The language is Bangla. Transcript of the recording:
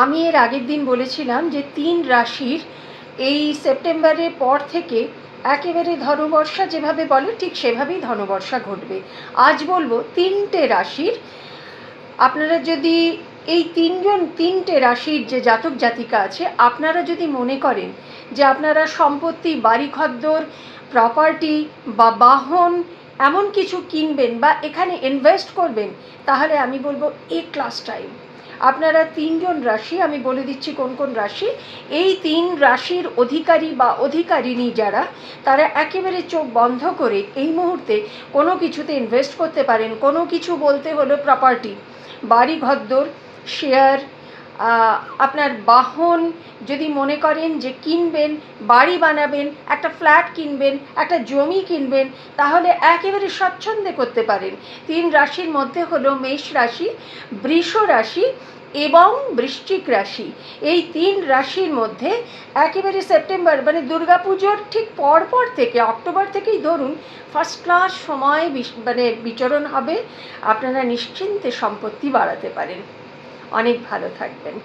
আমি এর আগের দিন বলেছিলাম যে 3 রাশির এই সেপ্টেম্বরের পর থেকে একেবারে ধনুবর্ষা যেভাবে বলে ঠিক সেভাবেই ধনুবর্ষা ঘটবে। আজ বলবো 3টে রাশির। আপনারা যদি এই 3টে রাশির যে জাতক জাতিকা আছে, আপনারা যদি মনে করেন যে আপনারা সম্পত্তি, বাড়িঘরদোর, প্রপার্টি বা বাহন এমন কিছু কিনবেন বা এখানে ইনভেস্ট করবেন, তাহলে আমি বলবো এ ক্লাস টাইম। আপনারা 3জন রাশি, আমি বলে দিচ্ছি কোন কোন রাশি। এই 3 রাশির অধিকারী বা অধিকারিণী যারা, তারা একেবারে চোখ বন্ধ করে এই মুহূর্তে কোনো কিছুতে ইনভেস্ট করতে পারেন। কোনো কিছু বলতে হলো প্রপার্টি, বাড়ি ঘরদোর, শেয়ার, আপনার বাহন যদি মনে করেন যে কিনবেন, বাড়ি বানাবেন, একটা ফ্ল্যাট কিনবেন, একটা জমি কিনবেন, তাহলে একেবারে স্বচ্ছন্দে করতে পারেন। 3 রাশির মধ্যে হলো মেষ রাশি, বৃষ রাশি এবং বৃশ্চিক রাশি। এই 3 রাশির মধ্যে একেবারে সেপ্টেম্বর মানে দুর্গাপুজোর ঠিক পরপর থেকে, অক্টোবর থেকেই ধরুন, ফার্স্ট ক্লাস সময় মানে বিচরণ হবে। আপনারা নিশ্চিন্তে সম্পত্তি বাড়াতে পারেন। অনেক ভালো থাকবেন।